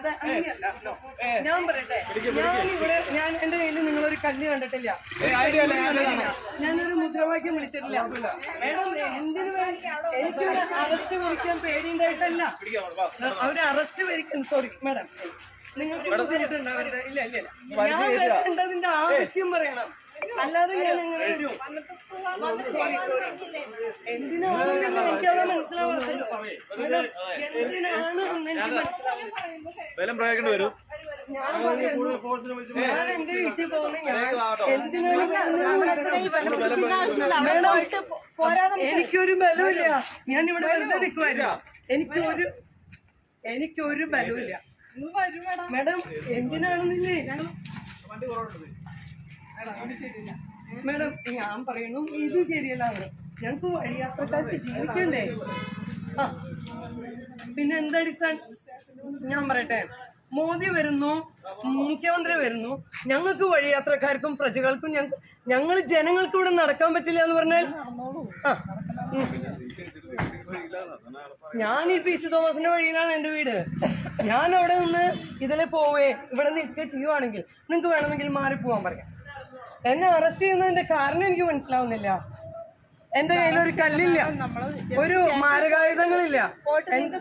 അത് അങ്ങനെയല്ല. ഞാൻ പറയട്ടെ, ഞാൻ എന്റെ കയ്യിൽ നിങ്ങളൊരു കല്ല് കണ്ടിട്ടില്ല, ഞാനൊരു മുദ്രാവാക്യം വിളിച്ചിട്ടില്ല. മേഡം എന്തിനു വേണ്ടി എനിക്ക് അറസ്റ്റ് വരിക്കാൻ പേടിയുണ്ടായിട്ടല്ല. അവര് അറസ്റ്റ് വരിക്കാൻ, സോറി മേഡം, നിങ്ങൾക്ക് ബുദ്ധിമുട്ടുണ്ടോ അവരുടെ? ഇല്ല ഇല്ല, ഞാൻ വരേണ്ടതിന്റെ ആവശ്യം പറയണം, അല്ലാതെ ഞാൻ എങ്ങനെ എന്തിനാണെന്ന് എനിക്കത് മനസ്സിലാവാത്തല്ലോ. എന്തിനാണ് എനിക്ക് മനസ്സിലാവുന്നത്? ഞാൻ എന്റെ വീട്ടിൽ പോകുന്ന എനിക്കൊരു ബലമില്ല. ഞാൻ ഇവിടെ വെറുതെ നിൽക്കുമായിരുന്നു. എനിക്കൊരു ബലമില്ല. മേഡം എന്തിനാണെന്നില്ലേ മേഡം, ഞാൻ പറയുന്നു ഇത് ശരിയല്ല. ഞങ്ങൾക്ക് വഴിയാത്രക്കാർക്ക് ജീവിക്കണ്ടേ? ആ പിന്നെ എന്തടിസ്ഥാനം? ഞാൻ പറയട്ടെ, മോദി വരുന്നു, മുഖ്യമന്ത്രി വരുന്നു, ഞങ്ങൾക്ക് വഴിയാത്രക്കാർക്കും പ്രജകൾക്കും ഞങ്ങൾ ജനങ്ങൾക്ക് ഇവിടെ നടക്കാൻ പറ്റില്ല എന്ന് പറഞ്ഞാൽ ഞാൻ ഈ പി സി തോമസിന്റെ വഴിയിലാണ് എന്റെ വീട്. ഞാൻ അവിടെ നിന്ന് ഇതിലെ പോവേ ഇവിടെ നിൽക്കുക ചെയ്യുവാണെങ്കിൽ നിങ്ങൾക്ക് വേണമെങ്കിൽ മാറിപ്പോവാൻ പറയാം. എന്നെ അറസ്റ്റ് ചെയ്യുന്നതിന്റെ കാരണം എനിക്ക് മനസ്സിലാവുന്നില്ല. എന്റെ കയ്യിൽ ഒരു കല്ലില്ല, ഒരു മാരകായുധങ്ങളില്ല.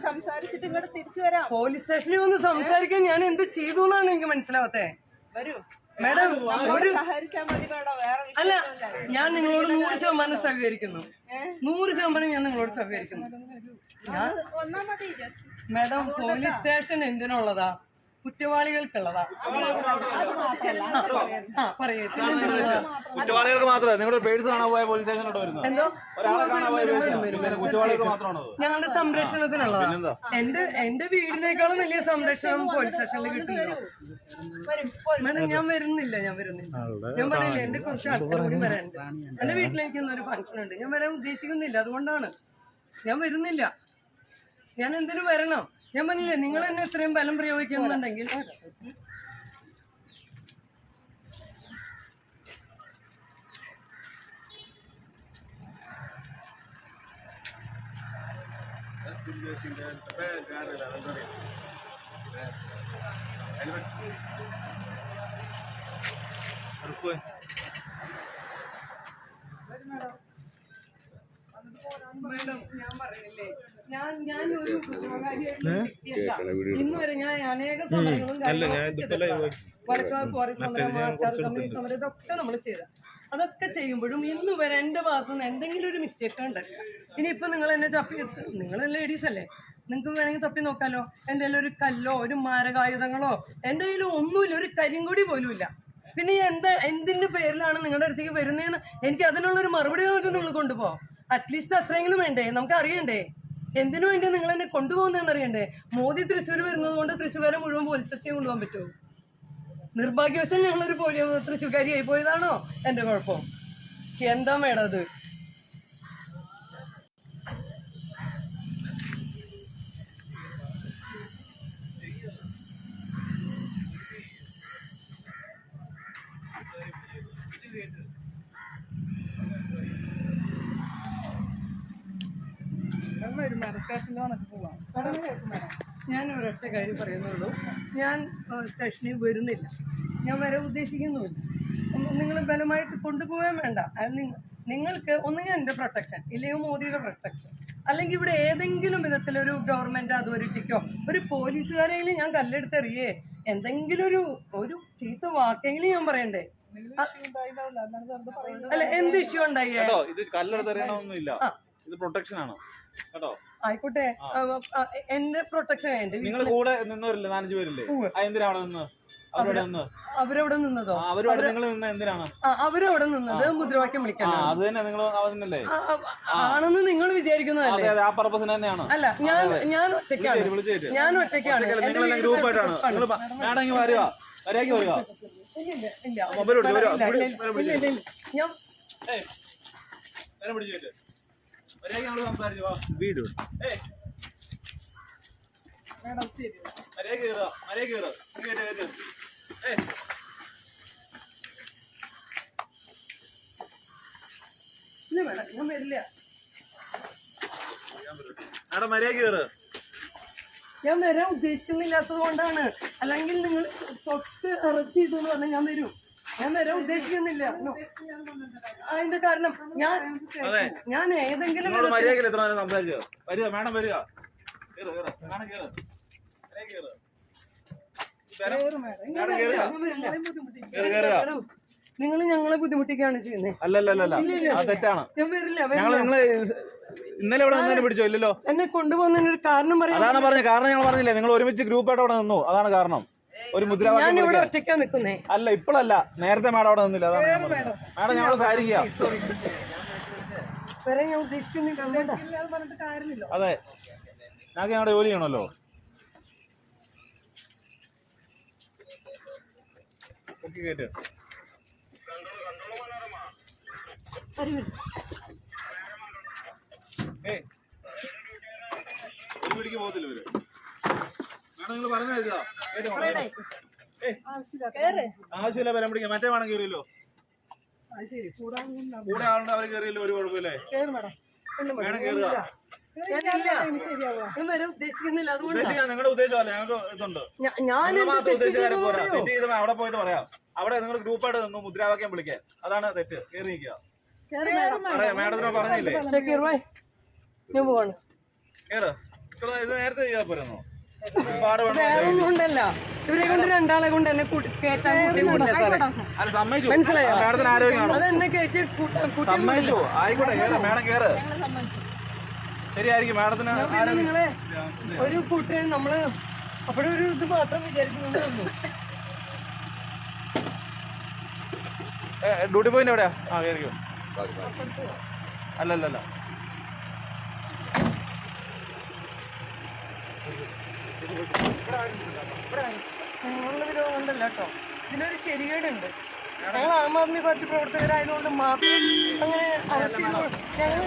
സംസാരിച്ചിട്ട് ഇങ്ങോട്ട് തിരിച്ചു വരാം. പോലീസ് സ്റ്റേഷനിൽ വന്ന് സംസാരിക്കാൻ ഞാൻ എന്ത് ചെയ്തു എന്നാണ് എനിക്ക് മനസ്സിലാവത്തെ. മേഡം അല്ല, ഞാൻ നിങ്ങളോട് 100% സഹകരിക്കുന്നു. 100% ഞാൻ നിങ്ങളോട് സഹകരിക്കുന്നു. മേഡം, പോലീസ് സ്റ്റേഷൻ എന്തിനുള്ളതാ? കുറ്റവാളികൾക്കുള്ളതാ. കുറ്റവാളികൾക്ക് മാത്രമേ നിങ്ങളുടെ പേഴ്സ് കാണാൻ പോയ പോലീസ് സ്റ്റേഷനോട് വരുന്നത്? എന്തോ കുറ്റവാളികൾക്ക് മാത്രമാണോ? ഞങ്ങളുടെ സംരക്ഷണത്തിനുള്ളതാ. എന്റെ വീടിനേക്കാളും വലിയ സംരക്ഷണം പോലീസ് സ്റ്റേഷനിൽ കിട്ടില്ല. മേഡം, ഞാൻ വരുന്നില്ല. ഞാൻ പറയില്ല, എന്റെ കുറച്ച് ആൾക്കാർ കൂടി വരാനുണ്ട്. എന്റെ വീട്ടിൽ എനിക്ക് ഇന്നൊരു ഫംഗ്ഷൻ ഉണ്ട്. ഞാൻ വരാൻ ഉദ്ദേശിക്കുന്നില്ല, അതുകൊണ്ടാണ് ഞാൻ വരുന്നില്ല. ഞാൻ എന്തിനു വരണം? ഞാൻ പറഞ്ഞില്ലേ, നിങ്ങൾ എന്നെ ഇത്രയും ബലം പ്രയോഗിക്കണമെന്നുണ്ടെങ്കിൽ മേഡം, ഞാൻ പറഞ്ഞില്ലേ, ഞാനൊരു ഇന്ന് വരെ ഞാൻ അനേക സമരങ്ങളും സമരം ഇതൊക്കെ നമ്മൾ ചെയ്ത. അതൊക്കെ ചെയ്യുമ്പോഴും ഇന്ന് വരെ എന്റെ ഭാഗത്തുനിന്ന് എന്തെങ്കിലും ഒരു മിസ്റ്റേക്ക് ഉണ്ട്. ഇനിയിപ്പൊ നിങ്ങൾ എന്നെ നിങ്ങൾ ലേഡീസ് അല്ലേ, നിങ്ങൾക്ക് വേണമെങ്കിൽ തപ്പി നോക്കാലോ. എന്റെ കയ്യിൽ ഒരു കല്ലോ ഒരു മാരകായുധങ്ങളോ എന്റെ കയ്യിൽ ഒന്നുമില്ല, ഒരു കരിങ്കൊടി പോലും ഇല്ല. പിന്നെ എന്തിന്റെ പേരിലാണ് നിങ്ങളുടെ അടുത്തേക്ക് വരുന്നതെന്ന് എനിക്ക് അതിനുള്ളൊരു മറുപടി തന്നിട്ട് നിങ്ങൾ കൊണ്ടുപോകാം. അറ്റ്ലീസ്റ്റ് അത്രയെങ്കിലും വേണ്ടേ? നമുക്ക് അറിയണ്ടേ എന്തിനു വേണ്ടി നിങ്ങൾ എന്നെ കൊണ്ടുപോകുന്നതെന്ന് അറിയണ്ടേ? മോദി തൃശ്ശൂർ വരുന്നത് കൊണ്ട് തൃശ്ശൂർക്കാരെ മുഴുവൻ പോലീസ് സ്റ്റേഷനിൽ കൊണ്ടുപോകാൻ പറ്റുമോ? നിർഭാഗ്യവശാൽ ഞങ്ങളൊരു തൃശ്ശൂർക്കാരിയായി പോയതാണോ എന്റെ കുഴപ്പം? എന്താ മേഡം അത്? ഞാൻ ഒരൊറ്റ കാര്യം പറയുന്നുള്ളൂ, ഞാൻ സ്റ്റേഷനിൽ വരുന്നില്ല, ഞാൻ വരാൻ ഉദ്ദേശിക്കുന്നുമില്ല. നിങ്ങൾ ബലമായിട്ട് കൊണ്ടുപോകാൻ വേണ്ട. നിങ്ങൾക്ക് ഒന്നുകിൽ എൻ്റെ പ്രൊട്ടക്ഷൻ, ഇല്ലെങ്കിൽ മോദിയുടെ പ്രൊട്ടക്ഷൻ, അല്ലെങ്കിൽ ഇവിടെ ഏതെങ്കിലും വിധത്തിലൊരു ഗവൺമെന്റ് അതോറിറ്റിക്കോ ഒരു പോലീസുകാരെങ്കിലും ഞാൻ കല്ലെടുത്തെറിയേ എന്തെങ്കിലും ഒരു ചീത്ത വാക്കെങ്കിലും ഞാൻ പറയണ്ടേ? അല്ല, എന്ത് ഇഷ്യൂ ഉണ്ടായി? ഇത് കല്ലെടുത്തെറിയണമെന്നില്ല, ഇത് പ്രൊട്ടക്ഷൻ ആണ് കേട്ടോ. ആയിക്കോട്ടെ, എന്റെ പ്രൊട്ടക്ഷൻ. നിങ്ങൾ കൂടെ നിന്നവരില്ലേ, 4-5 പേരില്ലേ? എന്തിനാ അവിടെ നിന്ന്? അവരവിടെ നിന്നതോ? നിങ്ങൾ നിന്ന് എന്തിനാണ്? അവരവിടെ നിന്നത് മുദ്രാവാക്യം വിളിക്കാൻ. അത് തന്നെ നിങ്ങൾ അതല്ലേ ആണെന്ന് നിങ്ങൾ വിചാരിക്കുന്നതല്ലേ? ആ പർപ്പസിന് തന്നെയാണ്. അല്ല, ഞാൻ ഒറ്റയ്ക്കാണ്. ഞാൻ ഒറ്റയ്ക്കാണ്. ഗ്രൂപ്പായിട്ടാണ്. വേണമെങ്കിൽ വരിക, വരാക്കി വരിക. ഇല്ല, വീട് ഞാൻ വരില്ല. അവിടെ മര്യാദ കയറ്. ഞാൻ വരാൻ ഉദ്ദേശിക്കുന്നില്ലാത്തത് കൊണ്ടാണ്. അല്ലെങ്കിൽ നിങ്ങൾ തൊട്ട് അറസ്റ്റ് ചെയ്തു എന്ന് പറഞ്ഞാൽ ഞാൻ വരാൻ ഉദ്ദേശിക്കുന്നില്ല. അതിന്റെ കാരണം ഞാൻ ഏതെങ്കിലും മര്യാദ എത്ര നേരം സംസാരിച്ചോ? വരിക മാഡം, വരിക. മാഡം കേറ്. നിങ്ങൾ ഞങ്ങളെ ബുദ്ധിമുട്ടിക്കുകയാണ് ചെയ്യുന്നത്. അല്ലല്ലല്ല, അത് തെറ്റാണ്. ഞാൻ വരില്ല. ഞങ്ങൾ നിങ്ങള് ഇന്നലെ ഇവിടെ നിന്നതിന് പിടിച്ചോ? ഇല്ലല്ലോ. എന്നെ കൊണ്ടുപോകുന്നതിന് ഒരു കാരണം പറയാം. അതാണ് പറഞ്ഞത്. കാരണം ഞങ്ങൾ പറഞ്ഞില്ലേ, നിങ്ങൾ ഒരുമിച്ച് ഗ്രൂപ്പായിട്ട് അവിടെ നിന്നു, അതാണ് കാരണം. ഒരു മുദ്രാവാക്യം ഞാൻ ഇവിടെ ഒറ്റയ്ക്കാ നിൽക്കുന്നേ. അല്ല, ഇപ്പോഴല്ല, നേരത്തെ മാഡം അവിടെ നിന്നില്ല. അതാണ് ഞാൻ പറഞ്ഞത്. മാഡം ഞങ്ങൾ സാരിക്കാം. വരെ ഞാൻ ഉദ്ദേശിക്കുന്നില്ല. അതെ, ഞങ്ങൾക്ക് ഞങ്ങളുടെ ജോലി ചെയ്യണമല്ലോ. ഓക്കെ, കേട്ട് ഒരു പിടിക്ക് പോകത്തില്ല ഇവര്. മാഡം നിങ്ങൾ പറഞ്ഞു കേൾക്കുക. ആവശ്യമില്ല വരാൻ പിടിക്കാം. മറ്റേ വേണം കയറിയല്ലോ. കൂടെ ആളുണ്ട്, അവർ കയറിയല്ലോ, ഒരു കുഴപ്പമില്ലേ? മേഡം കയറുക. ഞാൻ വരെ ഉദ്ദേശിക്കുന്നില്ല. അതുകൊണ്ട് നിങ്ങളുടെ ഉദ്ദേശമല്ല, ഞങ്ങൾക്ക് ഇതുണ്ട്. മാത്രം ഉദ്ദേശിക്കാരെ പോരാ. തെറ്റ് ചെയ്ത് അവിടെ പോയിട്ട് പറയാം. അവിടെ നിങ്ങൾ ഗ്രൂപ്പായിട്ട് നിന്നു മുദ്രാവാക്യം വിളിക്കാൻ. അതാണ് തെറ്റ്. കയറി നിൽക്കുക. പറയാം, മാഡത്തിനോട് പറഞ്ഞില്ലേ? ഞാൻ പോവാണ്. കേറ്. ഇത് നേരത്തെ ചെയ്താൽ പോരുന്നോ? ഒരുപാട് വേറൊന്നും കൊണ്ടല്ല, ഇവരെ കൊണ്ട് രണ്ടാളെ കൊണ്ട് എന്നെ കേട്ടാൻ മനസ്സിലായോ? മാഡത്തിന് ആരോഗ്യമാണോ? അതെന്നെ കയറ്റി സമ്മതിച്ചു. ആയിക്കോട്ടെ, കേറ് മാഡം, കേറ്. ശരിയായിരിക്കും മാഡത്തിന്. നിങ്ങളെ ഒരു കൂട്ടരെ നമ്മള് അപ്പോഴും ഒരു ഇത് മാത്രം വിചാരിക്കുന്നുള്ളൂ. ഡ്യൂട്ടി പോയിന്റ് എവിടെയാ? ആ, കയറിക്കോ. അല്ലല്ലല്ല, നിങ്ങളുടെ വിരോധം കൊണ്ടല്ല കേട്ടോ. ഇതിലൊരു ശരികേടുണ്ട്. ഞങ്ങൾ ആം ആദ്മി പാർട്ടി പ്രവർത്തകരായതുകൊണ്ട് മാത്രം അങ്ങനെ അറസ്റ്റ് ചെയ്തു. ഞങ്ങൾ